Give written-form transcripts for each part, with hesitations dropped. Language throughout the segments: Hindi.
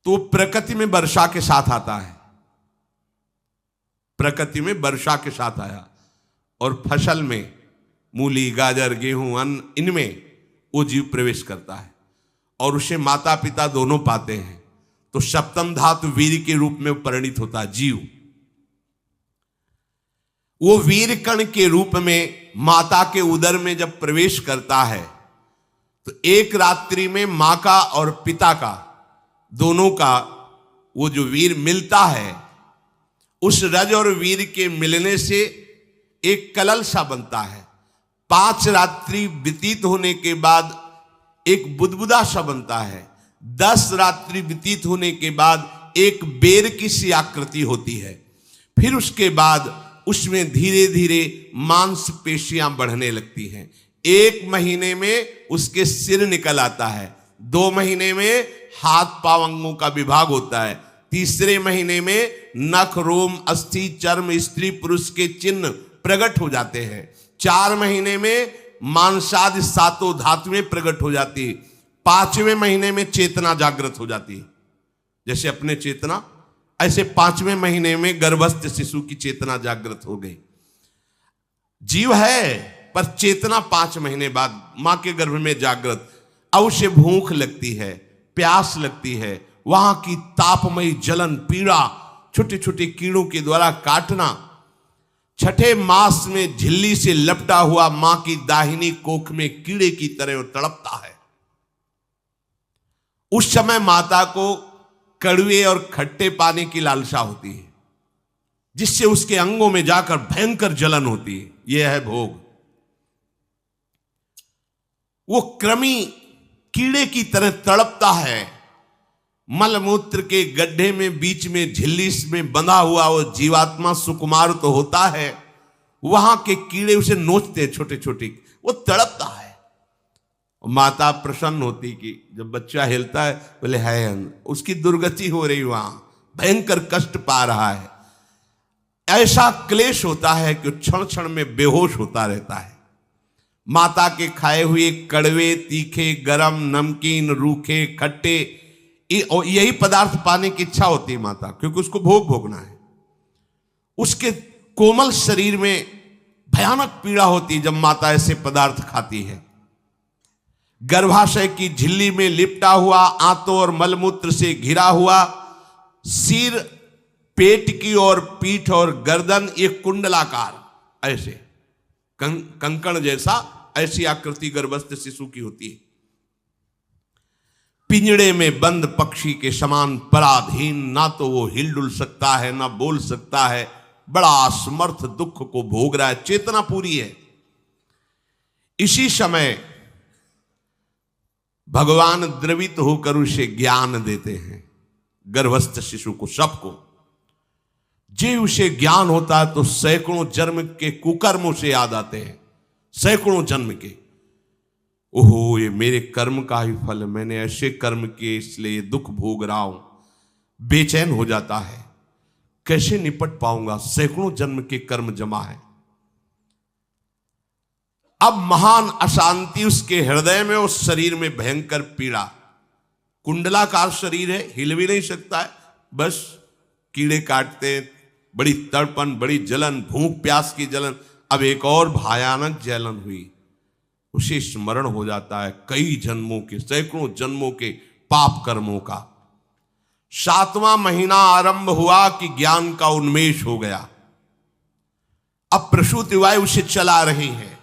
तो प्रकृति में वर्षा के साथ आता है, प्रकृति में वर्षा के साथ आया, और फसल में मूली, गाजर, गेहूं, अन्न, इनमें वो जीव प्रवेश करता है और उसे माता पिता दोनों पाते हैं। तो सप्तम धातु वीर के रूप में परिणित होता है जीव। वो वीर कण के रूप में माता के उदर में जब प्रवेश करता है तो एक रात्रि में मां का और पिता का, दोनों का वो जो वीर मिलता है, उस रज और वीर के मिलने से एक कलल सा बनता है। 5 रात्रि व्यतीत होने के बाद एक बुदबुदा सा बनता है। 10 रात्रि व्यतीत होने के बाद एक बेर की सी आकृति होती है। फिर उसके बाद उसमें धीरे धीरे मांसपेशियां बढ़ने लगती हैं। 1 महीने में उसके सिर निकल आता है, 2 महीने में हाथ पांव अंगों का विभाग होता है, तीसरे महीने में नख, रोम, अस्थि, चर्म, स्त्री पुरुष के चिन्ह प्रकट हो जाते हैं, 4 महीने में मांसादि 7 धातुएं प्रकट हो जाती है, 5वें महीने में चेतना जागृत हो जाती है। जैसे अपने चेतना, ऐसे 5वें महीने में गर्भस्थ शिशु की चेतना जागृत हो गई। जीव है पर चेतना 5 महीने बाद मां के गर्भ में जागृत। अब उसे भूख लगती है, प्यास लगती है, वहां की तापमयी जलन, पीड़ा, छोटे छोटे कीड़ों के द्वारा काटना, 6ठे मास में झिल्ली से लपटा हुआ मां की दाहिनी कोख में कीड़े की तरह तड़पता है। उस समय माता को कड़वे और खट्टे पानी की लालसा होती है, जिससे उसके अंगों में जाकर भयंकर जलन होती है। यह है भोग। वो कृमि कीड़े की तरह तड़पता है। मलमूत्र के गड्ढे में बीच में झिल्ली में बंधा हुआ वो जीवात्मा सुकुमार तो होता है, वहां के कीड़े उसे नोचते छोटे छोटे, वो तड़पता है। माता प्रसन्न होती कि जब बच्चा हिलता है, बोले है उसकी दुर्गति हो रही, वहां भयंकर कष्ट पा रहा है। ऐसा क्लेश होता है कि क्षण क्षण में बेहोश होता रहता है। माता के खाए हुए कड़वे, तीखे, गरम, नमकीन, रूखे, खट्टे, यही पदार्थ पाने की इच्छा होती है माता, क्योंकि उसको भोग भोगना है। उसके कोमल शरीर में भयानक पीड़ा होती है जब माता ऐसे पदार्थ खाती है। गर्भाशय की झिल्ली में लिपटा हुआ, आंतों और मलमूत्र से घिरा हुआ सिर, पेट की और पीठ और गर्दन, एक कुंडलाकार ऐसे कंकण जैसा, ऐसी आकृति गर्भस्थ शिशु की होती है। पिंजड़े में बंद पक्षी के समान पराधीन, ना तो वो हिलडुल सकता है ना बोल सकता है, बड़ा असमर्थ दुख को भोग रहा है, चेतना पूरी है। इसी समय भगवान द्रवित होकर उसे ज्ञान देते हैं, गर्भस्थ शिशु को, सबको। जे उसे ज्ञान होता है तो सैकड़ों जन्म के कुकर्मों से याद आते हैं, सैकड़ों जन्म के। ओहो, ये मेरे कर्म का ही फल है, मैंने ऐसे कर्म किए इसलिए दुख भोग रहा हूं। बेचैन हो जाता है, कैसे निपट पाऊंगा, सैकड़ों जन्म के कर्म जमा है। अब महान अशांति उसके हृदय में, उस शरीर में भयंकर पीड़ा। कुंडलाकार शरीर है, हिल भी नहीं सकता है, बस कीड़े काटते, बड़ी तड़पन, बड़ी जलन, भूख प्यास की जलन। अब एक और भयानक जलन हुई, उसे स्मरण हो जाता है कई जन्मों के, सैकड़ों जन्मों के पाप कर्मों का। 7वां महीना आरंभ हुआ कि ज्ञान का उन्मेष हो गया। अब प्रसूति वायु उसे चला रही है,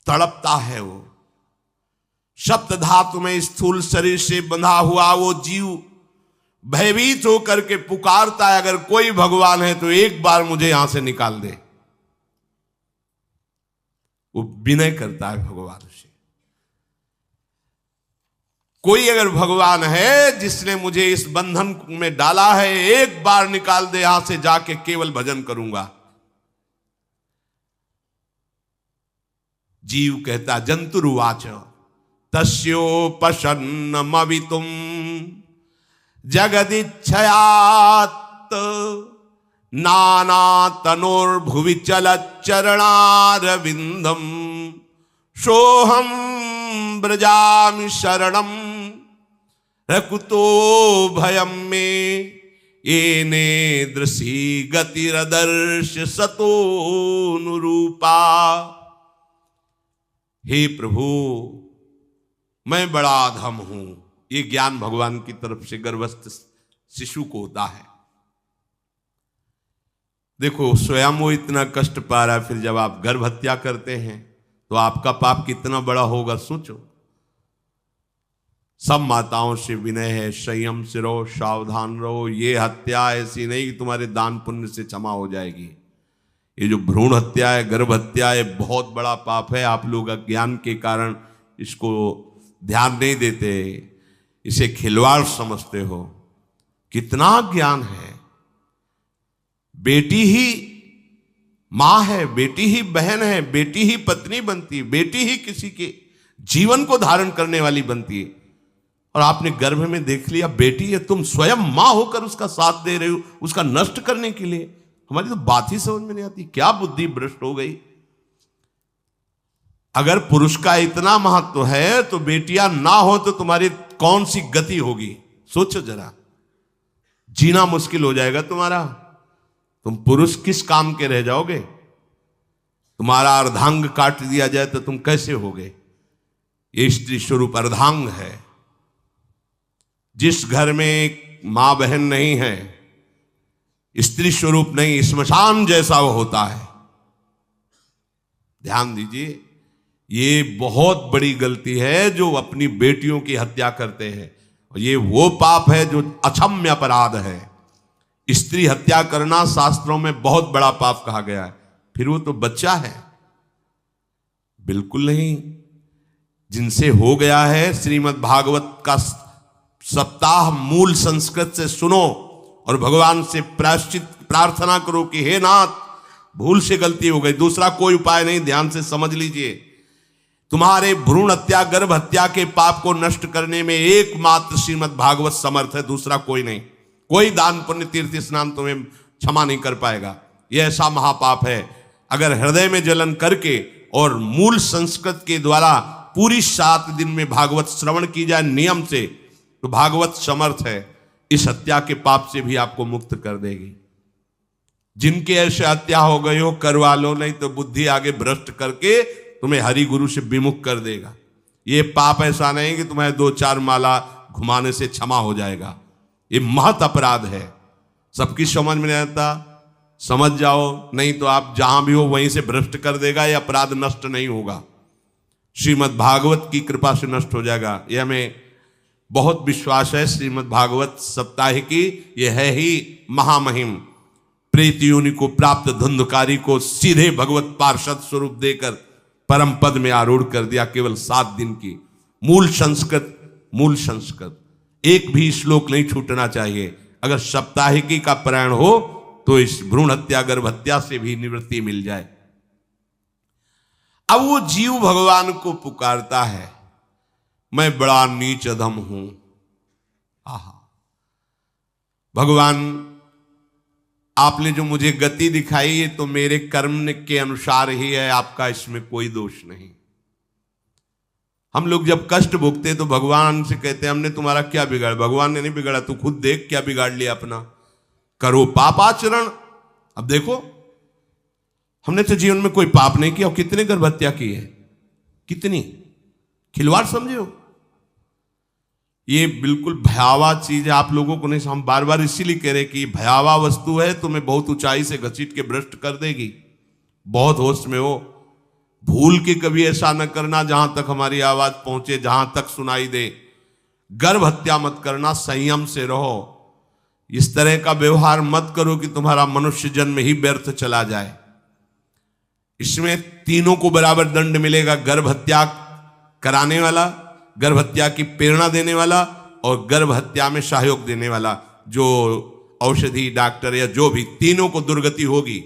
तड़पता है वो। सप्त धातु में स्थूल शरीर से बंधा हुआ वो जीव भयभीत होकर के पुकारता है, अगर कोई भगवान है तो एक बार मुझे यहां से निकाल दे। वो विनय करता है भगवान से, कोई अगर भगवान है जिसने मुझे इस बंधन में डाला है, एक बार निकाल दे, यहां से जाके केवल भजन करूंगा। जीव कहता, जंतुरुवाच तस्योपशन्नमवितुम जगदिच्छयात् नाना तनोर्भुवि चलच्चरणारविंदम सोहम ब्रजामि शरणम रकुतो भयम में येने दृशी गतिरदर्श सतोनुरूपा। हे प्रभु, मैं बड़ा अधम हूं। ये ज्ञान भगवान की तरफ से गर्भस्थ शिशु को होता है। देखो, स्वयं वो इतना कष्ट पा रहा है, फिर जब आप गर्भ हत्या करते हैं तो आपका पाप कितना बड़ा होगा, सोचो। सब माताओं से विनय है, संयम से रहो, सावधान रहो। ये हत्या ऐसी नहीं कि तुम्हारे दान पुण्य से क्षमा हो जाएगी। ये जो भ्रूण हत्या है, गर्भ हत्या है, बहुत बड़ा पाप है। आप लोग अज्ञान के कारण इसको ध्यान नहीं देते, इसे खिलवाड़ समझते हो। कितना ज्ञान है। बेटी ही मां है, बेटी ही बहन है, बेटी ही पत्नी बनती है, बेटी ही किसी के जीवन को धारण करने वाली बनती है। और आपने गर्भ में देख लिया बेटी है, तुम स्वयं मां होकर उसका साथ दे रहे हो, उसका नष्ट करने के लिए। हमारी तो बात ही समझ में नहीं आती, क्या बुद्धि भ्रष्ट हो गई। अगर पुरुष का इतना महत्व है तो बेटियां ना हो तो तुम्हारी कौन सी गति होगी, सोचो जरा। जीना मुश्किल हो जाएगा तुम्हारा। तुम पुरुष किस काम के रह जाओगे। तुम्हारा अर्धांग काट दिया जाए तो तुम कैसे होगे। ये स्त्री स्वरूप अर्धांग है। जिस घर में एक मां बहन नहीं है, स्त्री स्वरूप नहीं, श्मशान जैसा वो होता है। ध्यान दीजिए, ये बहुत बड़ी गलती है जो अपनी बेटियों की हत्या करते हैं। और ये वो पाप है जो अक्षम्य अपराध है। स्त्री हत्या करना शास्त्रों में बहुत बड़ा पाप कहा गया है। फिर वो तो बच्चा है, बिल्कुल नहीं। जिनसे हो गया है, श्रीमद् भागवत का सप्ताह मूल संस्कृत से सुनो और भगवान से प्रायश्चित प्रार्थना करो कि हे नाथ, भूल से गलती हो गई, दूसरा कोई उपाय नहीं। ध्यान से समझ लीजिए, तुम्हारे भ्रूण हत्या, गर्भ हत्या के पाप को नष्ट करने में एकमात्र श्रीमद् भागवत समर्थ है, दूसरा कोई नहीं। कोई दान पुण्य तीर्थ स्नान तुम्हें क्षमा नहीं कर पाएगा। यह ऐसा महापाप है। अगर हृदय में जलन करके और मूल संस्कृत के द्वारा पूरी 7 दिन में भागवत श्रवण की जाए नियम से, तो भागवत समर्थ है, इस हत्या के पाप से भी आपको मुक्त कर देगी। जिनके ऐसे हत्या हो गई हो करवा लो, नहीं तो बुद्धि आगे भ्रष्ट करके तुम्हें हरि गुरु से विमुख कर देगा। ये पाप ऐसा नहीं कि तुम्हें 2-4 माला घुमाने से क्षमा हो जाएगा। ये महत अपराध है। सबकी समझ में नहीं आता, समझ जाओ, नहीं तो आप जहां भी हो वहीं से भ्रष्ट कर देगा। ये अपराध नष्ट नहीं होगा, श्रीमद् भागवत की कृपा से नष्ट हो जाएगा। यह हमें बहुत विश्वास है। श्रीमद् भागवत सप्ताह की यह है ही महामहिम। प्रेत योनि को प्राप्त धुंधकारी को सीधे भगवत पार्षद स्वरूप देकर परम पद में आरूढ़ कर दिया। केवल 7 दिन की मूल संस्कृत एक भी श्लोक नहीं छूटना चाहिए। अगर सप्ताहिकी का पारायण हो तो इस भ्रूण हत्या, गर्भ हत्या से भी निवृत्ति मिल जाए। अब वो जीव भगवान को पुकारता है, मैं बड़ा नीच अधम हूं। आहा, भगवान आपने जो मुझे गति दिखाई है तो मेरे कर्म के अनुसार ही है, आपका इसमें कोई दोष नहीं। हम लोग जब कष्ट भोगते तो भगवान से कहते हैं हमने तुम्हारा क्या बिगाड़ा। भगवान ने नहीं बिगाड़ा, तू खुद देख क्या बिगाड़ लिया अपना। करो पाप आचरण। अब देखो, हमने तो जीवन में कोई पाप नहीं किया और कितने गर्भ हत्या की है, कितनी खिलवाड़ समझे हो। ये बिल्कुल भयावह चीज है। आप लोगों को नहीं, हम बार बार इसीलिए कह रहे कि भयावह वस्तु है, तुम्हें बहुत ऊंचाई से घसीट के भ्रष्ट कर देगी। बहुत होश में हो, भूल के कभी ऐसा न करना जहां तक हमारी आवाज पहुंचे, जहां तक सुनाई दे। गर्भ हत्या मत करना, संयम से रहो। इस तरह का व्यवहार मत करो कि तुम्हारा मनुष्य जन्म ही व्यर्थ चला जाए। इसमें तीनों को बराबर दंड मिलेगा। गर्भ हत्या कराने वाला, गर्भ हत्या की प्रेरणा देने वाला और गर्भ हत्या में सहयोग देने वाला, जो औषधि डॉक्टर या जो भी, तीनों को दुर्गति होगी।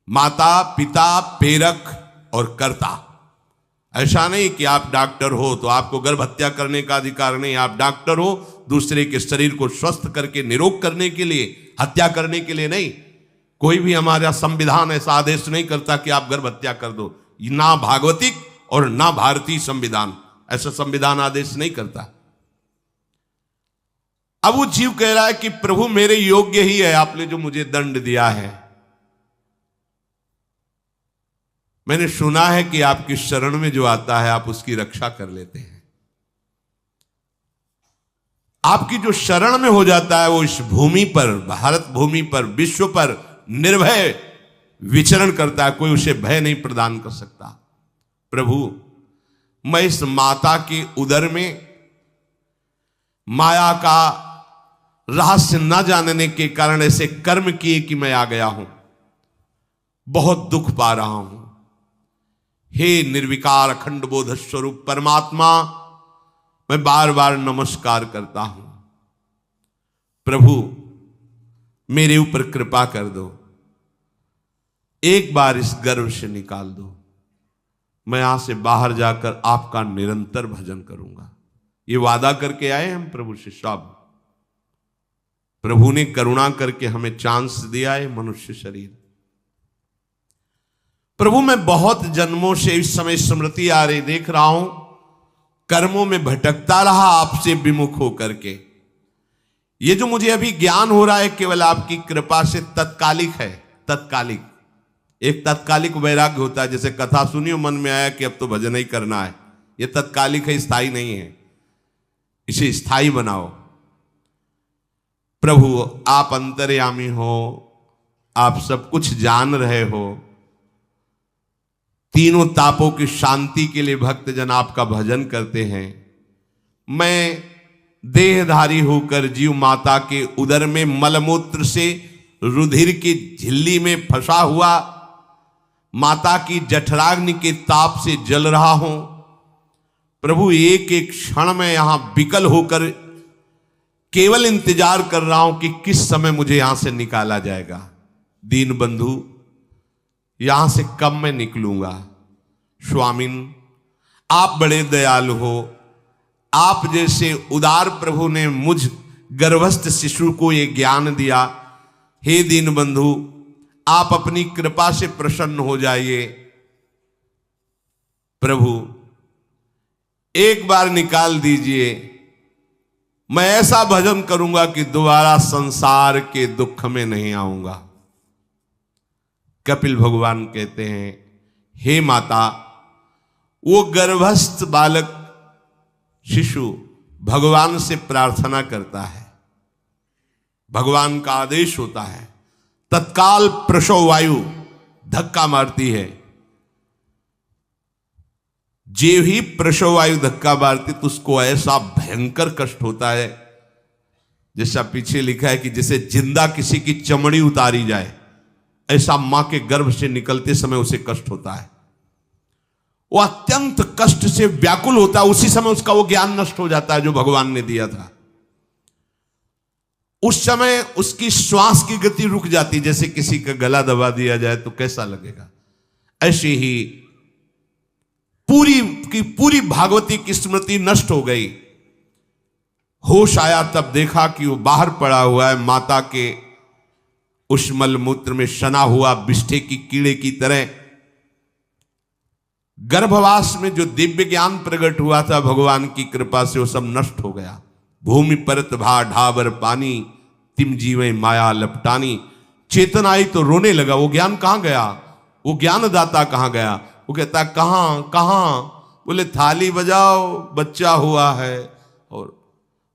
माता, पिता, प्रेरक और कर्ता। ऐसा नहीं कि आप डॉक्टर हो तो आपको गर्भ हत्या करने का अधिकार नहीं। आप डॉक्टर हो दूसरे के शरीर को स्वस्थ करके निरोग करने के लिए, हत्या करने के लिए नहीं। कोई भी हमारा संविधान ऐसा आदेश नहीं करता कि आप गर्भ हत्या कर दो। ना भागवतिक और ना भारतीय संविधान ऐसा संविधान आदेश नहीं करता। अब वो जीव कह रहा है कि प्रभु मेरे योग्य ही है आपने जो मुझे दंड दिया है। मैंने सुना है कि आपकी शरण में जो आता है आप उसकी रक्षा कर लेते हैं। आपकी जो शरण में हो जाता है वो इस भूमि पर, भारत भूमि पर, विश्व पर निर्भय विचरण करता है, कोई उसे भय नहीं प्रदान कर सकता। प्रभु मैं इस माता के उदर में माया का रहस्य न जानने के कारण ऐसे कर्म किए कि मैं आ गया हूं, बहुत दुख पा रहा हूं। हे निर्विकार अखंड बोध स्वरूप परमात्मा, मैं बार बार नमस्कार करता हूं। प्रभु मेरे ऊपर कृपा कर दो, एक बार इस गर्भ से निकाल दो, मैं यहां से बाहर जाकर आपका निरंतर भजन करूंगा। ये वादा करके आए हम प्रभु से सब। प्रभु ने करुणा करके हमें चांस दिया है मनुष्य शरीर। प्रभु मैं बहुत जन्मों से इस समय स्मृति आ रही देख रहा हूं, कर्मों में भटकता रहा आपसे विमुख होकर के। ये जो मुझे अभी ज्ञान हो रहा है केवल आपकी कृपा से तत्कालिक है, तत्कालिक। एक तत्कालिक वैराग्य होता है, जैसे कथा सुनियो मन में आया कि अब तो भजन ही करना है, ये तत्कालिक है, स्थायी नहीं है। इसे स्थायी बनाओ। प्रभु आप अंतर्यामी हो, आप सब कुछ जान रहे हो। तीनों तापों की शांति के लिए भक्तजन आपका भजन करते हैं। मैं देहधारी होकर जीव माता के उदर में मलमूत्र से रुधिर की झिल्ली में फंसा हुआ माता की जठराग्नि के ताप से जल रहा हूं। प्रभु एक एक क्षण में यहां विकल होकर केवल इंतजार कर रहा हूं कि किस समय मुझे यहां से निकाला जाएगा। दीन बंधु यहां से कब मैं निकलूंगा। स्वामिन आप बड़े दयालु हो, आप जैसे उदार प्रभु ने मुझ गर्भस्थ शिशु को ये ज्ञान दिया। हे दीन बंधु आप अपनी कृपा से प्रसन्न हो जाइए। प्रभु एक बार निकाल दीजिए, मैं ऐसा भजन करूंगा कि दोबारा संसार के दुख में नहीं आऊंगा। कपिल भगवान कहते हैं, हे माता, वो गर्भस्थ बालक शिशु भगवान से प्रार्थना करता है, भगवान का आदेश होता है, तत्काल प्रसव वायु धक्का मारती है। जे ही प्रसव वायु धक्का मारती तो उसको ऐसा भयंकर कष्ट होता है, जैसा पीछे लिखा है कि जैसे जिंदा किसी की चमड़ी उतारी जाए, ऐसा मां के गर्भ से निकलते समय उसे कष्ट होता है। वो अत्यंत कष्ट से व्याकुल होता है। उसी समय उसका वो ज्ञान नष्ट हो जाता है जो भगवान ने दिया था। उस समय उसकी श्वास की गति रुक जाती, जैसे किसी का गला दबा दिया जाए तो कैसा लगेगा। ऐसे ही पूरी की पूरी भागवती की स्मृति नष्ट हो गई। होश आया तब देखा कि वो बाहर पड़ा हुआ है, माता के उस मलमूत्र में सना हुआ बिष्ठे की कीड़े की तरह। गर्भवास में जो दिव्य ज्ञान प्रकट हुआ था भगवान की कृपा से, वो सब नष्ट हो गया। भूमि परत भा ढाबर पानी, तिम जीवे माया लपटानी। चेतन आई तो रोने लगा, वो ज्ञान कहां गया, वो ज्ञानदाता कहां गया। वो कहता कहां कहां, बोले थाली बजाओ बच्चा हुआ है। और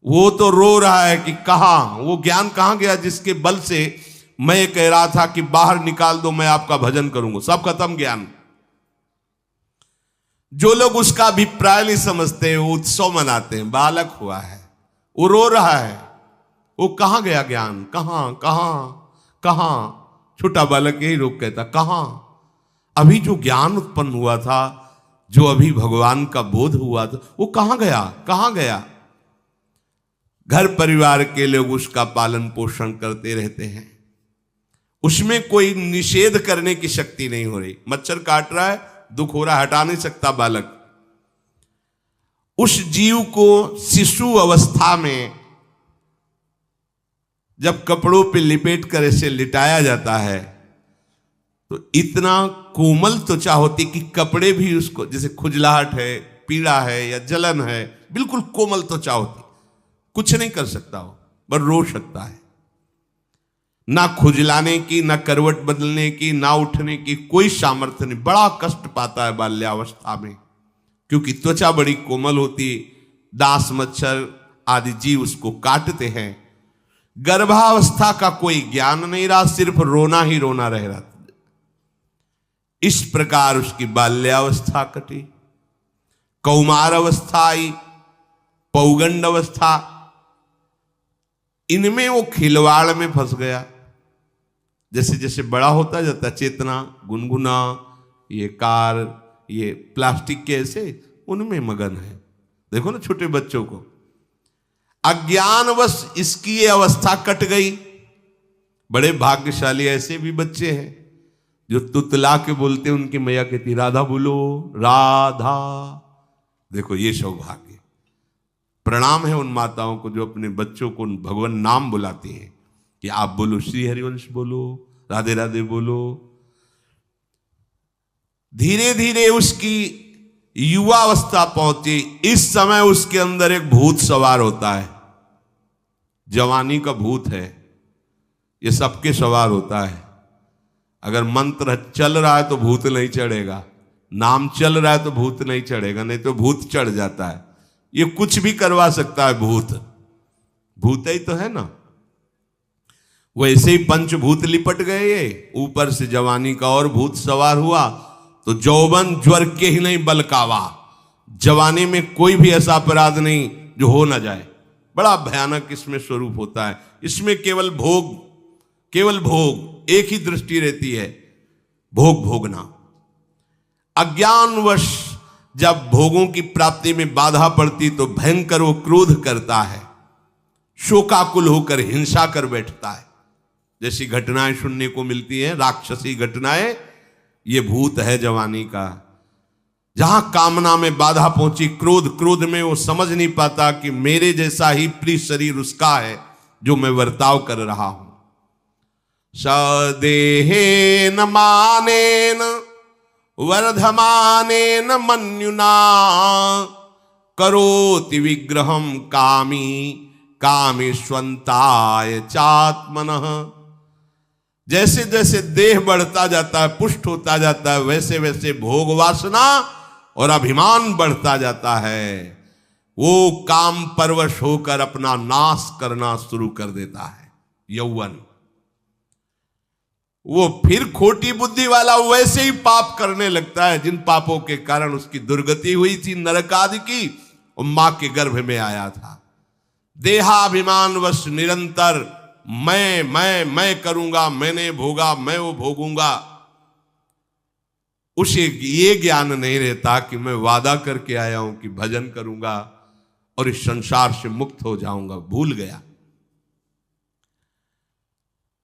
वो तो रो रहा है कि कहां, वो ज्ञान कहां गया जिसके बल से मैं कह रहा था कि बाहर निकाल दो, मैं आपका भजन करूंगा। सब खत्म ज्ञान। जो लोग उसका अभिप्राय नहीं समझते वो उत्सव मनाते हैं, बालक हुआ है, वो रो रहा है, वो कहां गया ज्ञान, कहां कहां कहां। छोटा बालक यही रोक कहता कहां। अभी जो ज्ञान उत्पन्न हुआ था, जो अभी भगवान का बोध हुआ था, वो कहां गया कहां गया। घर परिवार के लोग उसका पालन पोषण करते रहते हैं, उसमें कोई निषेध करने की शक्ति नहीं हो रही। मच्छर काट रहा है, दुख हो रहा है, हटा नहीं सकता बालक। उस जीव को शिशु अवस्था में जब कपड़ों पे लिपेट कर ऐसे लिटाया जाता है तो इतना कोमल त्वचा होती कि कपड़े भी उसको, जैसे खुजलाहट है, पीड़ा है या जलन है, बिल्कुल कोमल त्वचा होती, कुछ नहीं कर सकता हो। पर रो सकता है। ना खुजलाने की, ना करवट बदलने की, ना उठने की कोई सामर्थ्य नहीं। बड़ा कष्ट पाता है बाल्यावस्था में, क्योंकि त्वचा बड़ी कोमल होती, दास मच्छर आदि जीव उसको काटते हैं। गर्भावस्था का कोई ज्ञान नहीं रहा, सिर्फ रोना ही रोना रह रहा। इस प्रकार उसकी बाल्यावस्था कटी, कौमार अवस्था आई, पौगंड अवस्था, इनमें वो खिलवाड़ में फंस गया। जैसे जैसे बड़ा होता जाता, चेतना, गुनगुना, ये कार, ये प्लास्टिक के ऐसे उनमें मगन है। देखो ना छोटे बच्चों को, अज्ञानवश इसकी ये अवस्था कट गई। बड़े भाग्यशाली ऐसे भी बच्चे हैं जो तुतला के बोलते हैं, उनकी मैया कहती राधा बोलो, राधा। देखो ये सौभाग्य। प्रणाम है उन माताओं को जो अपने बच्चों को भगवान नाम बुलाती हैं कि आप बोलो, श्री हरिवंश बोलो, राधे राधे बोलो। धीरे धीरे उसकी युवावस्था पहुंची। इस समय उसके अंदर एक भूत सवार होता है। जवानी का भूत है, ये सबके सवार होता है। अगर मंत्र चल रहा है तो भूत नहीं चढ़ेगा, नाम चल रहा है तो भूत नहीं चढ़ेगा, नहीं तो भूत चढ़ जाता है। ये कुछ भी करवा सकता है भूत, भूत ही तो है ना। वैसे ही पंचभूत लिपट गए, ये ऊपर से जवानी का और भूत सवार हुआ तो जौवन ज्वर के ही नहीं बलकावा। जवानी में कोई भी ऐसा अपराध नहीं जो हो ना जाए। बड़ा भयानक इसमें स्वरूप होता है। इसमें केवल भोग, केवल भोग, एक ही दृष्टि रहती है, भोग भोगना। अज्ञानवश जब भोगों की प्राप्ति में बाधा पड़ती तो भयंकर वो क्रोध करता है, शोकाकुल होकर हिंसा कर बैठता है। जैसी घटनाएं सुनने को मिलती हैं, राक्षसी घटनाएं, ये भूत है जवानी का। जहां कामना में बाधा पहुंची, क्रोध, क्रोध में वो समझ नहीं पाता कि मेरे जैसा ही प्रिय शरीर उसका है जो मैं वर्ताव कर रहा हूं। सदेहेन मानेन वर्धमानेन मन्युना करोति विग्रहम कामी कामेष्वंताय चात्मनः। जैसे जैसे देह बढ़ता जाता है, पुष्ट होता जाता है, वैसे वैसे भोग वासना और अभिमान बढ़ता जाता है। वो काम परवश होकर अपना नाश करना शुरू कर देता है। यौवन, वो फिर खोटी बुद्धि वाला वैसे ही पाप करने लगता है जिन पापों के कारण उसकी दुर्गति हुई थी नरक आदि की, और मां के गर्भ में आया था। देहाभिमान वश निरंतर मैं करूंगा, मैंने भोगा, मैं वो भोगूंगा। उसे ये ज्ञान नहीं रहता कि मैं वादा करके आया हूं कि भजन करूंगा और इस संसार से मुक्त हो जाऊंगा। भूल गया।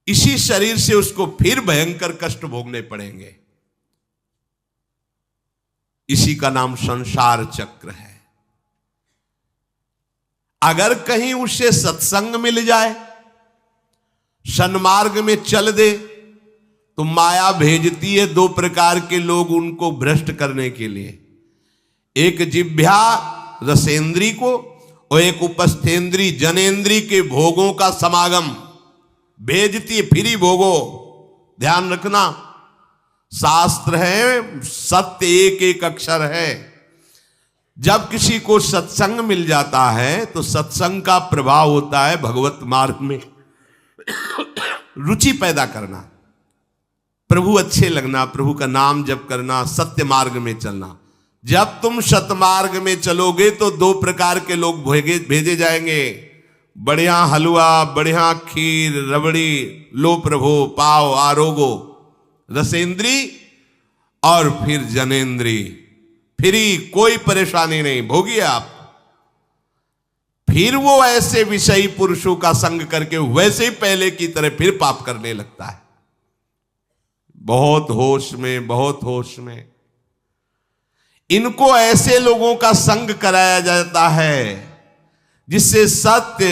इसी शरीर से उसको फिर भयंकर कष्ट भोगने पड़ेंगे। इसी का नाम संसार चक्र है। अगर कहीं उसे सत्संग मिल जाए, सन्मार्ग में चल दे, तो माया भेजती है दो प्रकार के लोग उनको भ्रष्ट करने के लिए। एक जिह्वा रसेंद्री को और एक उपस्थेंद्री जनेंद्री के भोगों का समागम भेजती है। फिर ही भोगो। ध्यान रखना, शास्त्र है, सत्य एक एक अक्षर है। जब किसी को सत्संग मिल जाता है तो सत्संग का प्रभाव होता है भगवत मार्ग में रुचि पैदा करना, प्रभु अच्छे लगना, प्रभु का नाम जप करना, सत्य मार्ग में चलना। जब तुम सतमार्ग में चलोगे तो दो प्रकार के लोग भेजे जाएंगे। बढ़िया हलवा, बढ़िया खीर, रबड़ी, लो प्रभु, पाओ, आरोगो। रसेंद्री और फिर जनेंद्री, फ्री, कोई परेशानी नहीं, भोगिए आप। फिर वो ऐसे विषयी पुरुषों का संग करके वैसे ही पहले की तरह फिर पाप करने लगता है। बहुत होश में, बहुत होश में। इनको ऐसे लोगों का संग कराया जाता है जिससे सत्य,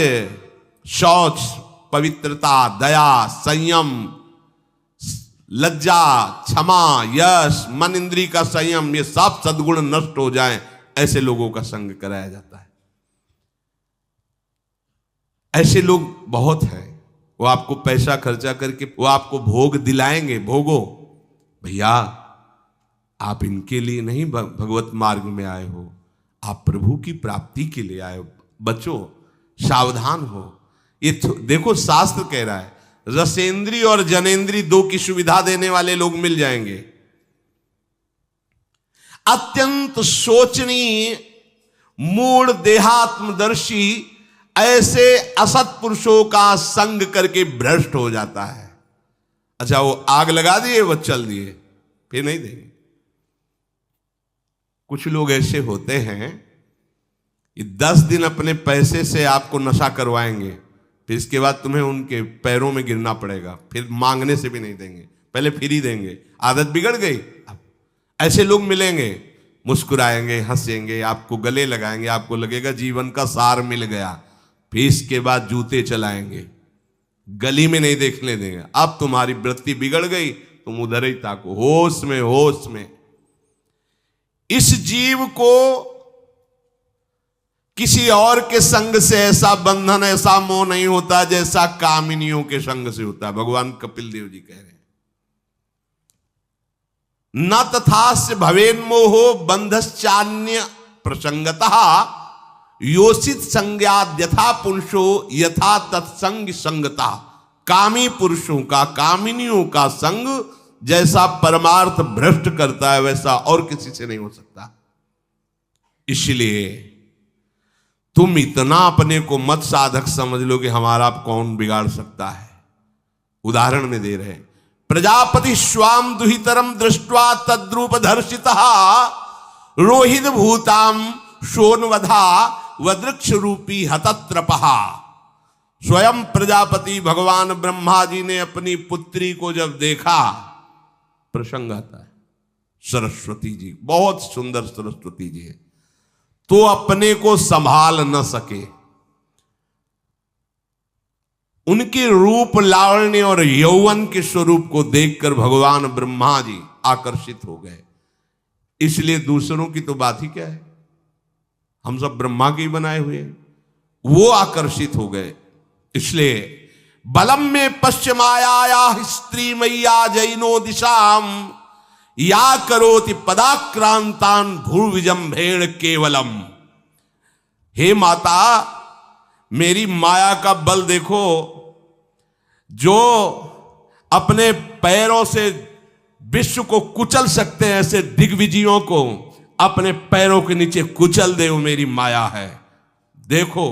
शौच, पवित्रता, दया, संयम, लज्जा, क्षमा, यश, मन इंद्री का संयम, ये सब सद्गुण नष्ट हो जाएं, ऐसे लोगों का संग कराया जाता है। ऐसे लोग बहुत है, वो आपको पैसा खर्चा करके वो आपको भोग दिलाएंगे, भोगो। भैया आप इनके लिए नहीं भगवत मार्ग में आए हो, आप प्रभु की प्राप्ति के लिए आए हो। बच्चों सावधान हो। ये देखो शास्त्र कह रहा है रसेंद्री और जनेंद्री दो की सुविधा देने वाले लोग मिल जाएंगे। अत्यंत सोचनीय मूढ़ देहात्मदर्शी ऐसे असत पुरुषों का संग करके भ्रष्ट हो जाता है। अच्छा वो आग लगा दिए, वो चल दिए, फिर नहीं देंगे। कुछ लोग ऐसे होते हैं ये 10 दिन अपने पैसे से आपको नशा करवाएंगे, फिर इसके बाद तुम्हें उनके पैरों में गिरना पड़ेगा, फिर मांगने से भी नहीं देंगे, पहले फ्री देंगे। आदत बिगड़ गई। ऐसे लोग मिलेंगे, मुस्कुराएंगे, हंसेंगे, आपको गले लगाएंगे, आपको लगेगा जीवन का सार मिल गया, फिर इसके बाद जूते चलाएंगे, गली में नहीं देखने देंगे। अब तुम्हारी वृत्ति बिगड़ गई, तुम उधर ही ताको, होश में होश में। इस जीव को किसी और के संग से ऐसा बंधन, ऐसा मोह नहीं होता जैसा कामिनियों के संग से होता है। भगवान कपिल देव जी कह रहे हैं न तथास्य भवेन्मोहो बंधश्चान्य प्रसंगतः योषित संज्ञाद यथा पुरुषो यथा तत्संग संगता। कामी पुरुषों का, कामिनियों का संग जैसा परमार्थ भ्रष्ट करता है वैसा और किसी से नहीं हो सकता। इसलिए तुम इतना अपने को मत साधक समझ लो कि हमारा कौन बिगाड़ सकता है। उदाहरण में दे रहे हैं प्रजापति स्वाम दुहितरम दृष्ट्वा तद्रूप धर्षितः रोहित भूताम शोनवधा वदृक्ष रूपी हतत्रपहा। स्वयं प्रजापति भगवान ब्रह्मा जी ने अपनी पुत्री को जब देखा, प्रसंग आता है सरस्वती जी, बहुत सुंदर सरस्वती जी है, तो अपने को संभाल न सके। उनके रूप लावण्य और यौवन के स्वरूप को देखकर भगवान ब्रह्मा जी आकर्षित हो गए। इसलिए दूसरों की तो बात ही क्या है, हम सब ब्रह्मा के ही बनाए हुए हैं, वो आकर्षित हो गए। इसलिए बलम में पश्चिमाया स्त्री मैया जैनो दिशाम या करोति पदाक्रांतान भूर्विजंभेण केवलम। हे माता मेरी माया का बल देखो, जो अपने पैरों से विश्व को कुचल सकते हैं, ऐसे दिग्विजयों को अपने पैरों के नीचे कुचल दे, वो मेरी माया है। देखो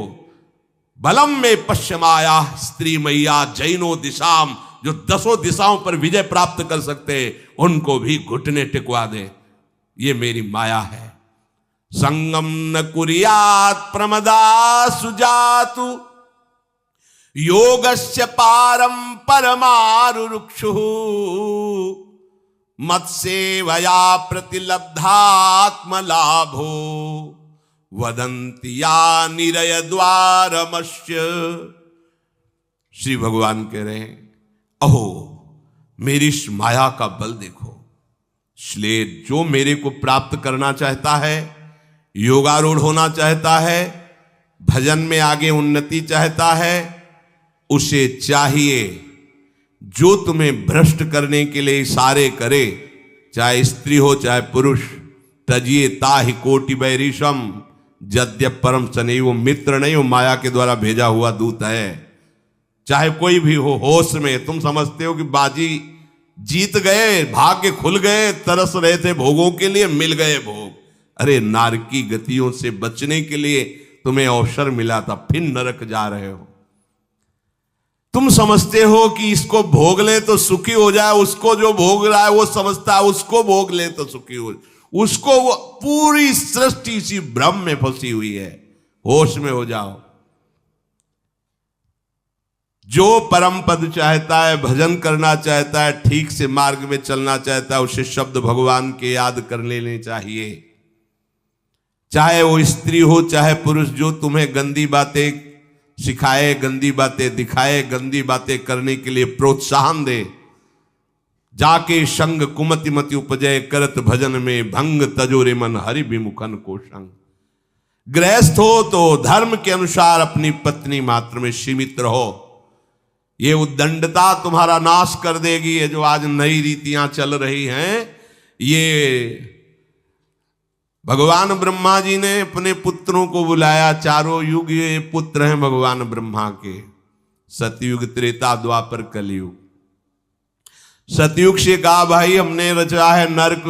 बलम में पश्चिमाया स्त्री मैया जैनो दिशाम, जो 10 दिशाओं पर विजय प्राप्त कर सकते उनको भी घुटने टिकवा दे, ये मेरी माया है। संगम न कुर्यात् प्रमदा सुजातु योगस्य पारम परमारुरुक्षु मत्सेवया प्रतिलब्धात्म लाभो वदन्ति या निरय द्वारमस्य। श्री भगवान कह रहे हैं अहो मेरी इस माया का बल देखो। इसलिए जो मेरे को प्राप्त करना चाहता है, योगारूढ़ होना चाहता है, भजन में आगे उन्नति चाहता है, उसे चाहिए जो तुम्हें भ्रष्ट करने के लिए इशारे करे, चाहे स्त्री हो चाहे पुरुष। तजिए ताहि कोटि बैरिशम यद्यप परम सने, वो मित्र नहीं, वो माया के द्वारा भेजा हुआ दूत है। चाहे कोई भी हो, होश में तुम समझते हो कि बाजी जीत गए, भाग्य खुल गए, तरस रहे थे भोगों के लिए, मिल गए भोग। अरे नारकी गतियों से बचने के लिए तुम्हें अवसर मिला था, फिर नरक जा रहे हो। तुम समझते हो कि इसको भोग ले तो सुखी हो जाए, उसको जो भोग रहा है वो समझता है उसको भोग ले तो सुखी हो, उसको वो पूरी सृष्टि इसी भ्रम में फंसी हुई है। होश में हो जाओ। जो परम पद चाहता है, भजन करना चाहता है, ठीक से मार्ग में चलना चाहता है, उसे शब्द भगवान के याद कर लेने चाहिए। चाहे वो स्त्री हो चाहे पुरुष, जो तुम्हें गंदी बातें सिखाए, गंदी बातें दिखाए, गंदी बातें करने के लिए प्रोत्साहन दे, जाके संग कुमति मति उपजय करत भजन में भंग तजोरे मन हरि विमुखन को संग। गृहस्थ हो तो धर्म के अनुसार अपनी पत्नी मात्र में सीमित रहो। ये उद्दंडता तुम्हारा नाश कर देगी। ये जो आज नई रीतियां चल रही हैं, ये भगवान ब्रह्मा जी ने अपने पुत्रों को बुलाया। चारों युग ये पुत्र हैं भगवान ब्रह्मा के, सतयुग, त्रेता, द्वापर, कलयुग। सतयुग से कहा भाई हमने रचा है नरक,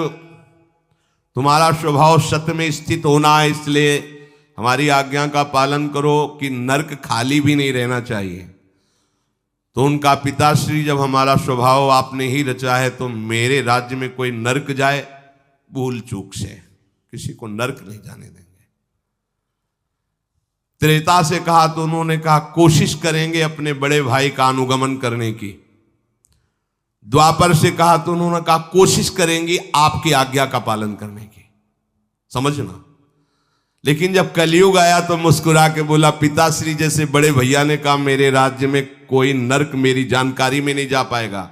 तुम्हारा स्वभाव सत्य में स्थित होना है, इसलिए हमारी आज्ञा का पालन करो कि नरक खाली भी नहीं रहना चाहिए। तो उनका पिताश्री, जब हमारा स्वभाव आपने ही रचा है तो मेरे राज्य में कोई नरक जाए, भूल चूक से किसी को नरक नहीं जाने देंगे। त्रेता से कहा तो उन्होंने कहा कोशिश करेंगे अपने बड़े भाई का अनुगमन करने की। द्वापर से कहा तो उन्होंने कहा कोशिश करेंगे आपकी आज्ञा का पालन करने की। समझना। लेकिन जब कलयुग आया तो मुस्कुरा के बोला, पिताश्री जैसे बड़े भैया ने कहा मेरे राज्य में कोई नरक मेरी जानकारी में नहीं जा पाएगा,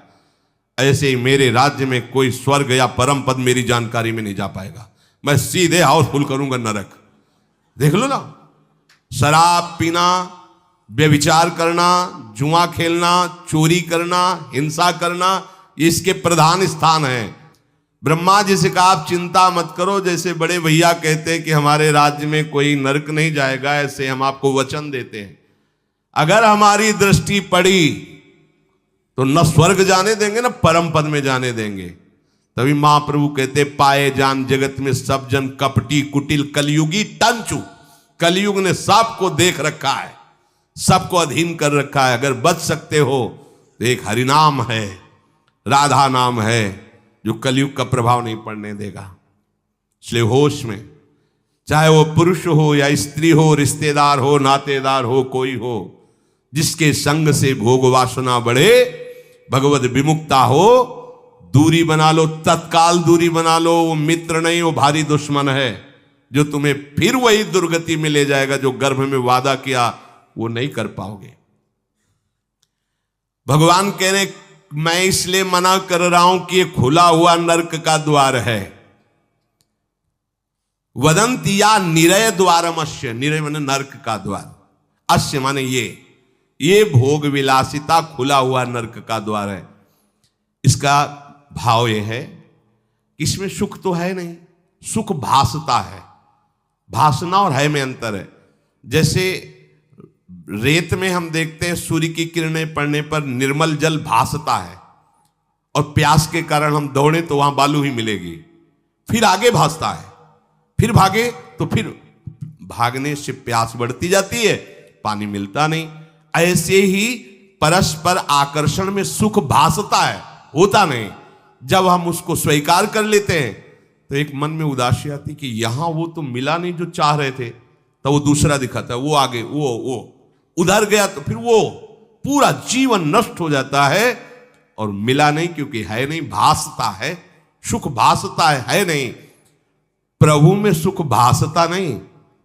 ऐसे ही मेरे राज्य में कोई स्वर्ग या परम पद मेरी जानकारी में नहीं जा पाएगा। मैं सीधे हाउसफुल करूंगा नरक। देख लो ना, शराब पीना, व्यभिचार करना, जुआ खेलना, चोरी करना, हिंसा करना, ये इसके प्रधान स्थान हैं। ब्रह्मा जी से कहा आप चिंता मत करो, जैसे बड़े भैया कहते हैं कि हमारे राज्य में कोई नरक नहीं जाएगा, ऐसे हम आपको वचन देते हैं। अगर हमारी दृष्टि पड़ी तो न स्वर्ग जाने देंगे न परम पद में जाने देंगे। तभी महाप्रभु कहते पाए जान जगत में सब जन कपटी कुटिल कलयुगी टंचू। कलयुग ने सबको देख रखा है, सबको अधीन कर रखा है। अगर बच सकते हो तो एक हरिनाम है, राधा नाम है, जो कलयुग का प्रभाव नहीं पड़ने देगा। इसलिए होश में, चाहे वो पुरुष हो या स्त्री हो, रिश्तेदार हो, नातेदार हो, कोई हो, जिसके संग से भोग वासना बढ़े, भगवत विमुक्ता हो, दूरी बना लो, तत्काल दूरी बना लो। वो मित्र नहीं, वो भारी दुश्मन है, जो तुम्हें फिर वही दुर्गति में ले जाएगा जो गर्भ में वादा किया वो नहीं कर पाओगे। भगवान कह रहे मैं इसलिए मना कर रहा हूं कि ये खुला हुआ नरक का द्वार है। वदंती या निरय द्वारम अश्य, निरय माने नरक का द्वार, अश्य माने ये भोग विलासिता खुला हुआ नरक का द्वार है। इसका भाव यह है कि इसमें सुख तो है नहीं, सुख भासता है। भासना और है में अंतर है। जैसे रेत में हम देखते हैं सूर्य की किरणें पड़ने पर निर्मल जल भासता है, और प्यास के कारण हम दौड़े तो वहां बालू ही मिलेगी, फिर आगे भासता है, फिर भागे तो फिर भागने से प्यास बढ़ती जाती है, पानी मिलता नहीं। ऐसे ही परस्पर आकर्षण में सुख भासता है, होता नहीं। जब हम उसको स्वीकार कर लेते हैं तो एक मन में उदासी आती कि यहां वो तो मिला नहीं जो चाह रहे थे, तो वो दूसरा दिखाता है, वो आगे वो उधर गया, तो फिर वो पूरा जीवन नष्ट हो जाता है। और मिला नहीं क्योंकि है नहीं, भासता है, सुख भासता है नहीं। प्रभु में सुख भासता नहीं,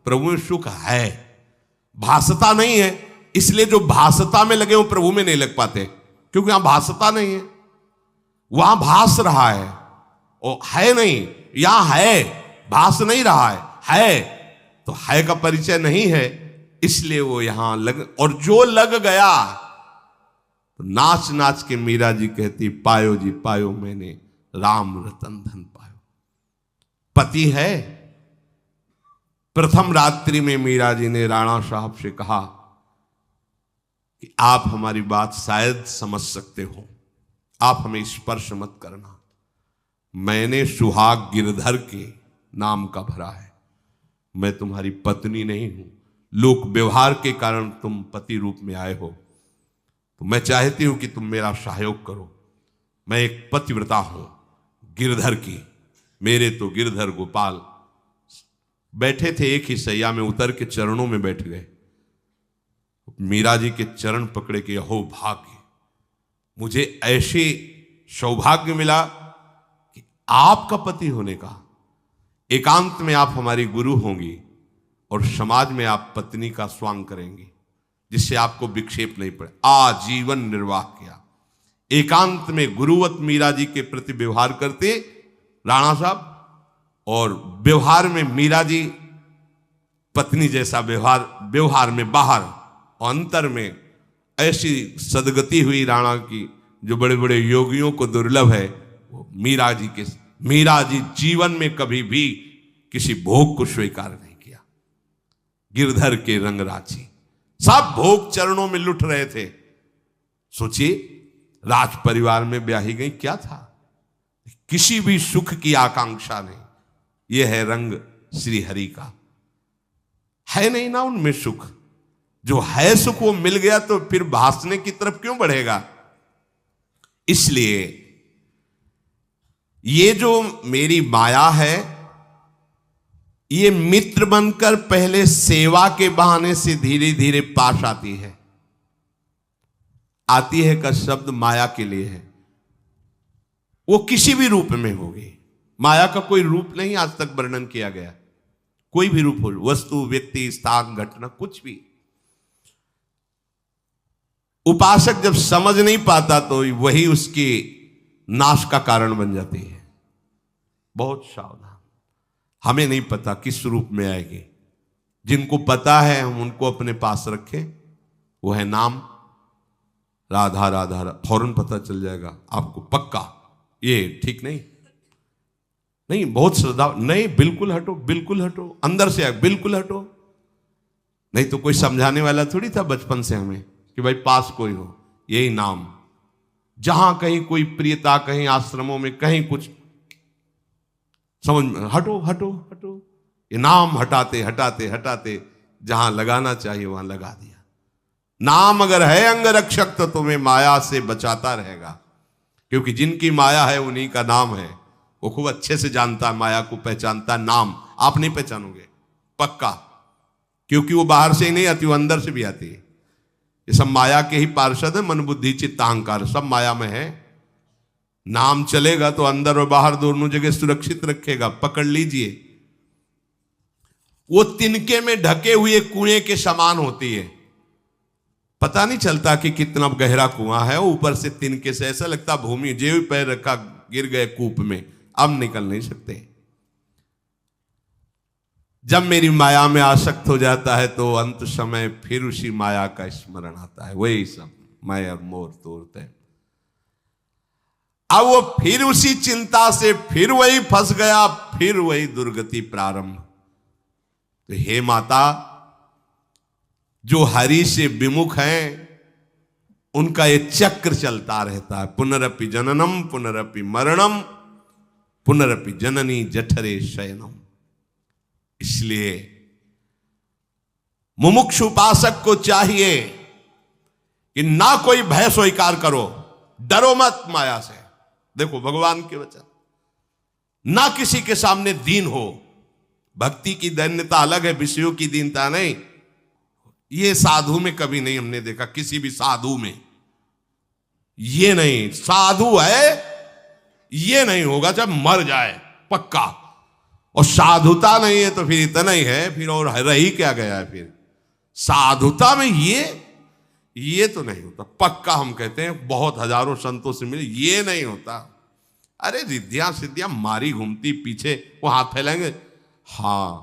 प्रभु में सुख है, भासता नहीं है। इसलिए जो भासता में लगे वो प्रभु में नहीं लग पाते, क्योंकि यहां भासता नहीं है, वहां भास रहा है, और है नहीं। यहां है, भास नहीं रहा है तो है का परिचय नहीं है, इसलिए वो यहां लग। और जो लग गया तो नाच नाच के मीरा जी कहती पायो जी पायो मैंने राम रतन धन पायो। पति है। प्रथम रात्रि में मीरा जी ने राणा साहब से कहा कि आप हमारी बात शायद समझ सकते हो, आप हमें स्पर्श मत करना। मैंने सुहाग गिरधर के नाम का भरा है, मैं तुम्हारी पत्नी नहीं हूं। लोक व्यवहार के कारण तुम पति रूप में आए हो, तो मैं चाहती हूं कि तुम मेरा सहयोग करो। मैं एक पतिव्रता हूं गिरधर की। मेरे तो गिरधर गोपाल बैठे थे एक ही सैया में, उतर के चरणों में बैठ गए। मीरा जी के चरण पकड़े के अहो भाग्य, मुझे ऐसे सौभाग्य मिला कि आपका पति होने का। एकांत में आप हमारी गुरु होंगी और समाज में आप पत्नी का स्वांग करेंगी, जिससे आपको विक्षेप नहीं पड़े। आजीवन निर्वाह किया। एकांत में गुरुवत मीरा जी के प्रति व्यवहार करते राणा साहब, और व्यवहार में मीरा जी पत्नी जैसा व्यवहार में बाहर और अंतर में ऐसी सदगति हुई राणा की जो बड़े बड़े योगियों को दुर्लभ है। वो मीरा जी जीवन में कभी भी किसी भोग को स्वीकार नहीं किया। गिरधर के रंगराची सब भोग चरणों में लुट रहे थे। सोचिए, राज परिवार में ब्याही गई, क्या था? किसी भी सुख की आकांक्षा नहीं। यह है रंग श्री हरि का। है नहीं ना उनमें सुख। जो है सुख वो मिल गया तो फिर भासने की तरफ क्यों बढ़ेगा? इसलिए ये जो मेरी माया है, ये मित्र बनकर पहले सेवा के बहाने से धीरे धीरे पास आती है। आती है का शब्द माया के लिए है। वो किसी भी रूप में होगी। माया का कोई रूप नहीं आज तक वर्णन किया गया। कोई भी रूप हो, वस्तु, व्यक्ति, स्थान, घटना, कुछ भी। उपासक जब समझ नहीं पाता तो वही उसके नाश का कारण बन जाती है। बहुत सावधान। हमें नहीं पता किस रूप में आएगी। जिनको पता है हम उनको अपने पास रखें। वो है नाम राधा राधा। फौरन पता चल जाएगा आपको पक्का। ये ठीक नहीं, नहीं बहुत श्रद्धा नहीं। बिल्कुल हटो, बिल्कुल हटो, अंदर से बिल्कुल हटो। नहीं तो कोई समझाने वाला थोड़ी था बचपन से हमें कि भाई पास कोई हो। यही नाम। जहां कहीं कोई प्रियता, कहीं आश्रमों में, कहीं कुछ समझ में, हटो हटो हटो। ये नाम हटाते हटाते हटाते जहां लगाना चाहिए वहां लगा दिया। नाम अगर है अंगरक्षक तो तुम्हें माया से बचाता रहेगा। क्योंकि जिनकी माया है उन्हीं का नाम है। वो खूब अच्छे से जानता है, माया को पहचानता है। नाम आप नहीं पहचानोगे पक्का, क्योंकि वो बाहर से ही नहीं आती, वो अंदर से भी आती है। ये सब माया के ही पार्षद है। मन बुद्धि चित्त अहंकार सब माया में है। नाम चलेगा तो अंदर और बाहर दोनों जगह सुरक्षित रखेगा। पकड़ लीजिए। वो तिनके में ढके हुए कुएं के समान होती है। पता नहीं चलता कि कितना गहरा कुआं है। ऊपर से तिनके से ऐसा लगता भूमि, जो पैर रखा गिर गए कूप में, अब निकल नहीं सकते। जब मेरी माया में आसक्त हो जाता है तो अंत समय फिर उसी माया का स्मरण आता है। वही सब मैं और मोर तोड़ते। अब वो फिर उसी चिंता से फिर वही फंस गया, फिर वही दुर्गति प्रारंभ। तो हे माता, जो हरि से विमुख हैं उनका ये चक्र चलता रहता है। पुनरपि जननम पुनरपि मरणम पुनरपि जननी जठरे शयनम। इसलिए मुमुक्ष उपासक को चाहिए कि ना कोई भय स्वीकार करो, डरो मत माया से। देखो भगवान के वचन, ना किसी के सामने दीन हो। भक्ति की दैन्यता अलग है, विषयों की दीनता नहीं। ये साधु में कभी नहीं हमने देखा, किसी भी साधु में ये नहीं। साधु है ये नहीं होगा जब मर जाए पक्का। और साधुता नहीं है तो फिर इतना ही है, फिर और रही क्या गया है। फिर साधुता में ये तो नहीं होता पक्का। हम कहते हैं बहुत हजारों संतों से मिले, ये नहीं होता। अरे रिद्धियां सिद्धियां मारी घूमती पीछे, वो हाथ फैलाएंगे। हाँ,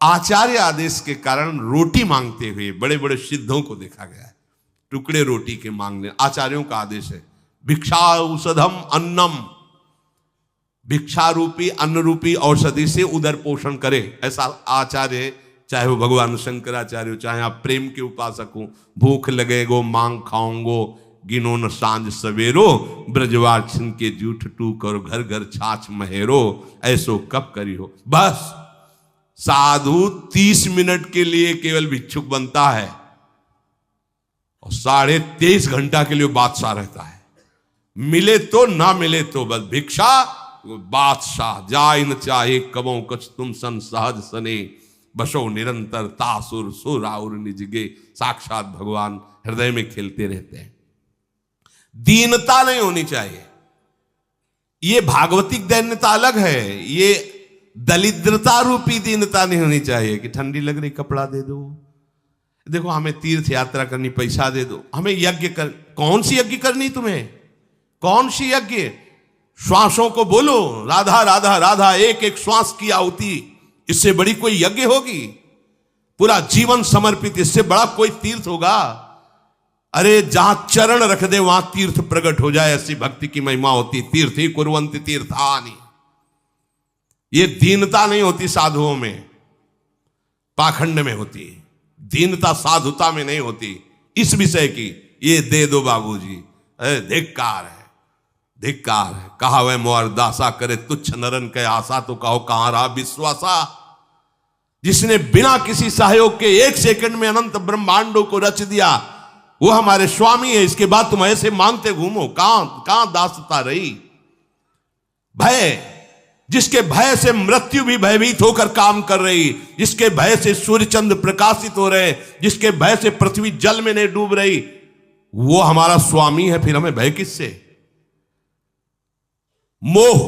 आचार्य आदेश के कारण रोटी मांगते हुए बड़े बड़े सिद्धों को देखा गया है। टुकड़े रोटी के मांगने, आचार्यों का आदेश है। भिक्षा औषधम अन्नम, भिक्षा रूपी अन्न रूपी औषधि से उदर पोषण करे, ऐसा आचार्य। चाहे वो भगवान शंकराचार्य हो, चाहे आप प्रेम के उपासक हो। भूख लगेगो मांग खाऊंगो, गिनो न सांझ सवेरो, ब्रजवार छिन के जूठ टू करो, घर घर छाछ महेरो, ऐसो कब करी हो। बस साधु 30 मिनट के लिए केवल भिक्षुक बनता है और 23.5 घंटा के लिए बादशाह रहता है। मिले तो ना मिले तो बस भिक्षा। बादशाह जाय न चाहे कबो कछ तुम सन सहज सने, बसो निरंतर तासुर सुराउर निजगे। साक्षात भगवान हृदय में खेलते रहते हैं। दीनता नहीं होनी चाहिए। ये भागवतिक दैन्यता अलग है। ये दलिद्रता रूपी दीनता नहीं होनी चाहिए कि ठंडी लग रही कपड़ा दे दो, देखो हमें तीर्थ यात्रा करनी पैसा दे दो, हमें यज्ञ कर। कौन सी यज्ञ करनी तुम्हें? कौन सी यज्ञ? श्वासों को बोलो राधा राधा राधा, एक एक श्वास की आहुति, इससे बड़ी कोई यज्ञ होगी? पूरा जीवन समर्पित, इससे बड़ा कोई तीर्थ होगा? अरे जहां चरण रख दे वहां तीर्थ प्रकट हो जाए, ऐसी भक्ति की महिमा होती। तीर्थ ही कुर्वन्ति तीर्थानि। ये दीनता नहीं होती साधुओं में, पाखंड में होती। दीनता साधुता में नहीं होती। इस विषय की ये दे दो बाबूजी, अरे धिक्कार है, धिक्कार है। कहा वह मोर दासा करे तुच्छ नरन के आशा, तो कहो कहां रहा विश्वासा। जिसने बिना किसी सहयोग के 1 सेकंड में अनंत ब्रह्मांडों को रच दिया, वो हमारे स्वामी है। इसके बाद तुम ऐसे मांगते घूमो, कहां दासता रही? भय, जिसके भय से मृत्यु भी भयभीत होकर काम कर रही, जिसके भय से सूर्य चंद्र प्रकाशित हो रहे, जिसके भय से पृथ्वी जल में नहीं डूब रही, वो हमारा स्वामी है। फिर हमें भय किससे? मोह,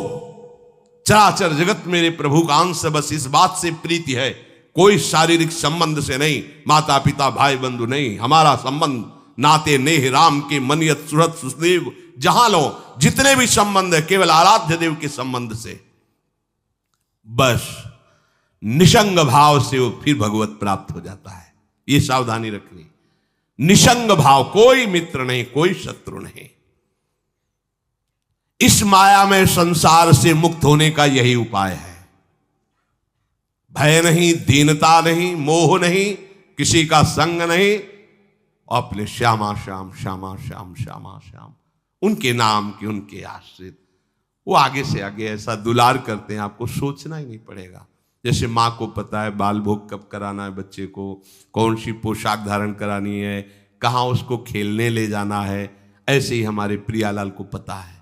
चराचर जगत मेरे प्रभु का अंश, बस इस बात से प्रीति है। कोई शारीरिक संबंध से नहीं, माता पिता भाई बंधु नहीं। हमारा संबंध नाते नेह राम के मनियत सुरत सुदेव। जहां लो जितने भी संबंध है, केवल आराध्य देव के संबंध से। बस निसंग भाव से वो फिर भगवत प्राप्त हो जाता है। ये सावधानी रखनी। निसंग भाव, कोई मित्र नहीं, कोई शत्रु नहीं। इस माया में संसार से मुक्त होने का यही उपाय है। भय नहीं, दीनता नहीं, मोह नहीं, किसी का संग नहीं, अपने श्यामा श्याम श्यामा श्याम श्यामा श्याम, उनके नाम की, उनके आश्रित। वो आगे से आगे ऐसा दुलार करते हैं, आपको सोचना ही नहीं पड़ेगा। जैसे माँ को पता है बाल भोग कब कराना है बच्चे को, कौन सी पोशाक धारण करानी है, कहाँ उसको खेलने ले जाना है, ऐसे ही हमारे प्रियालाल को पता है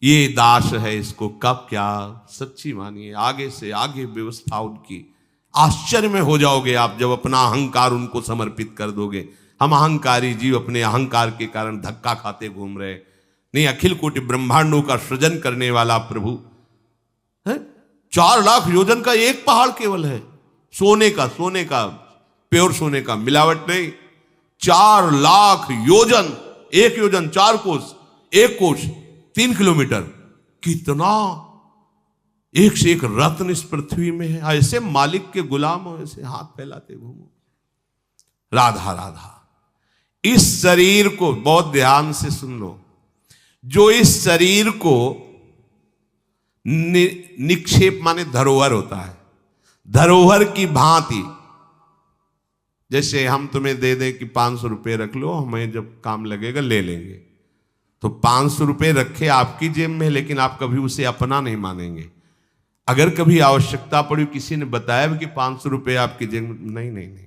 ये दास है, इसको कब क्या। सच्ची मानिए, आगे से आगे व्यवस्था उनकी। आश्चर्य में हो जाओगे आप जब अपना अहंकार उनको समर्पित कर दोगे। हम अहंकारी जीव अपने अहंकार के कारण धक्का खाते घूम रहे। नहीं, अखिल कोटि ब्रह्मांडों का सृजन करने वाला प्रभु है। 4 लाख योजन का एक पहाड़ केवल है, सोने का प्योर सोने का, मिलावट नहीं। 4 लाख योजन, 1 योजन 4 कोस, 1 कोस 3 किलोमीटर। कितना एक से एक रत्न इस पृथ्वी में है। ऐसे मालिक के गुलाम हो, ऐसे हाथ फैलाते घूमो। राधा राधा। इस शरीर को बहुत ध्यान से सुन लो। जो इस शरीर को निक्षेप माने धरोहर होता है, धरोहर की भांति। जैसे हम तुम्हें दे दें कि 500 रुपये रख लो, हमें जब काम लगेगा ले लेंगे, तो 500 रुपये रखे आपकी जेब में, लेकिन आप कभी उसे अपना नहीं मानेंगे। अगर कभी आवश्यकता पड़ी, किसी ने बताया भी कि 500 रुपये आपकी जेब में, नहीं,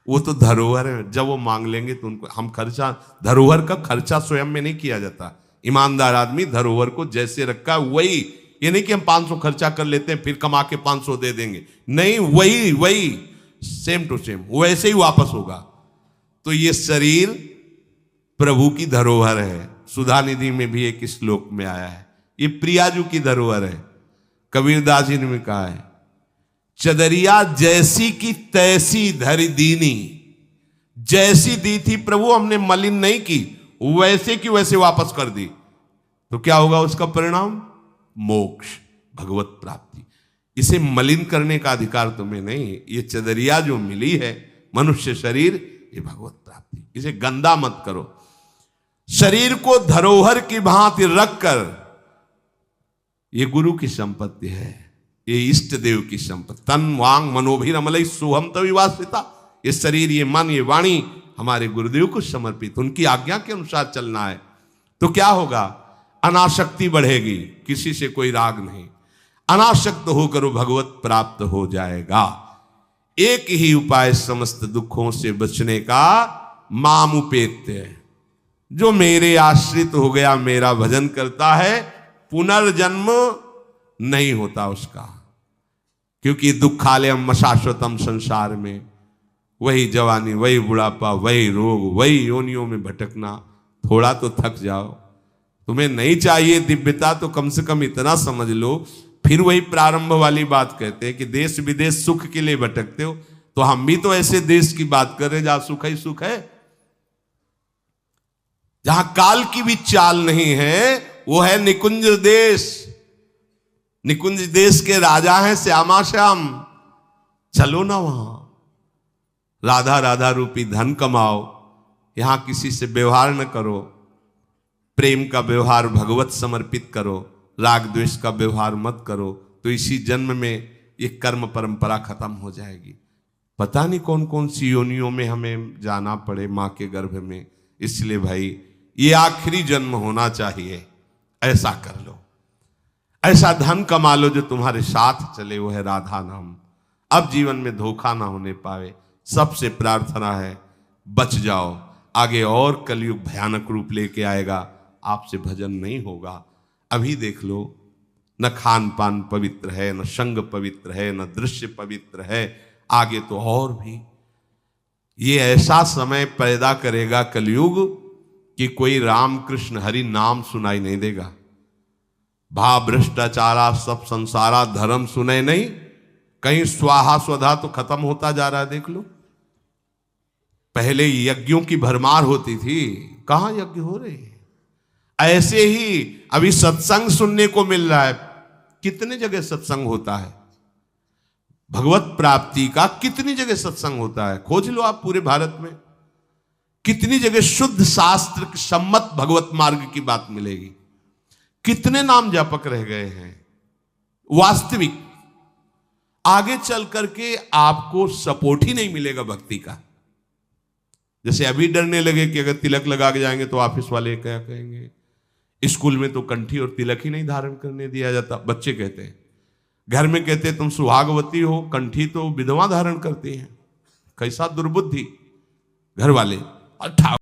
वो तो धरोहर है। जब वो मांग लेंगे तो उनको हम खर्चा, धरोहर का खर्चा स्वयं में नहीं किया जाता। ईमानदार आदमी धरोहर को जैसे रखा वही, ये नहीं कि हम 500 खर्चा कर लेते हैं फिर कमा के 500 दे देंगे, नहीं, वही सेम टू सेम वैसे ही वापस होगा। तो ये शरीर प्रभु की धरोहर है। सुधा निधि में भी एक श्लोक में आया है, ये प्रियाजू की धरोहर है। कबीरदास जी ने कहा है, चदरिया जैसी की तैसी धरि दीनी। जैसी दी थी प्रभु, हमने मलिन नहीं की, वैसे की वैसे वापस कर दी। तो क्या होगा उसका परिणाम? मोक्ष, भगवत प्राप्ति। इसे मलिन करने का अधिकार तुम्हें नहीं। ये चदरिया जो मिली है, मनुष्य शरीर, ये भगवत प्राप्ति। इसे गंदा मत करो। शरीर को धरोहर की भांति रखकर, ये गुरु की संपत्ति है, ये इष्ट देव की संपत्ति। तन वांग मनोभिरमलई सोहम तविवासिता। ये शरीर, ये मन, ये वाणी हमारे गुरुदेव को समर्पित, उनकी आज्ञा के अनुसार चलना है। तो क्या होगा? अनासक्ति बढ़ेगी, किसी से कोई राग नहीं। अनासक्त होकर वो भगवत प्राप्त हो जाएगा। एक ही उपाय समस्त दुखों से बचने का, मामुपेत्य। जो मेरे आश्रित हो गया, मेरा भजन करता है, पुनर्जन्म नहीं होता उसका। क्योंकि दुखालयम शाश्वतम, संसार में वही जवानी, वही बुढ़ापा, वही रोग, वही योनियों में भटकना। थोड़ा तो थक जाओ। तुम्हें नहीं चाहिए दिव्यता, तो कम से कम इतना समझ लो। फिर वही प्रारंभ वाली बात कहते हैं कि देश विदेश सुख के लिए भटकते हो, तो हम भी तो ऐसे देश की बात कर रहे हैं जहां सुख ही सुख है, जहां काल की भी चाल नहीं है। वो है निकुंज देश। निकुंज देश के राजा हैं श्यामा श्याम। चलो ना वहां, राधा राधा रूपी धन कमाओ, यहां किसी से व्यवहार न करो, प्रेम का व्यवहार भगवत समर्पित करो, राग द्वेष का व्यवहार मत करो, तो इसी जन्म में ये कर्म परंपरा खत्म हो जाएगी। पता नहीं कौन कौन सी योनियों में हमें जाना पड़े मां के गर्भ में। इसलिए भाई ये आखिरी जन्म होना चाहिए, ऐसा कर लो, ऐसा धन कमा लो जो तुम्हारे साथ चले, वो है राधा नाम। अब जीवन में धोखा ना होने पावे। सबसे प्रार्थना है बच जाओ, आगे और कलयुग भयानक रूप लेके आएगा, आपसे भजन नहीं होगा। अभी देख लो, न खान पान पवित्र है, न संग पवित्र है, न दृश्य पवित्र है, आगे तो और भी। ये ऐसा समय पैदा करेगा कलयुग कि कोई राम कृष्ण हरि नाम सुनाई नहीं देगा। भा भ्रष्टाचारा सब संसारा धर्म सुने नहीं, कहीं स्वाहा स्वधा तो खत्म होता जा रहा है। देख लो, पहले यज्ञों की भरमार होती थी, कहां यज्ञ हो रहे हैं। ऐसे ही अभी सत्संग सुनने को मिल रहा है, कितने जगह सत्संग होता है, भगवत प्राप्ति का कितनी जगह सत्संग होता है, खोज लो आप पूरे भारत में। कितनी जगह शुद्ध शास्त्र सम्मत भगवत मार्ग की बात मिलेगी। कितने नाम जापक रह गए हैं। वास्तविक आगे चल करके आपको सपोर्ट ही नहीं मिलेगा भक्ति का। जैसे अभी डरने लगे कि अगर तिलक लगा के जाएंगे तो ऑफिस वाले क्या कहेंगे, स्कूल में तो कंठी और तिलक ही नहीं धारण करने दिया जाता। बच्चे कहते हैं, घर में कहते हैं तुम सुहागवती हो, कंठी तो विधवा धारण करती हैं। कैसा दुर्बुद्धि घर वाले। और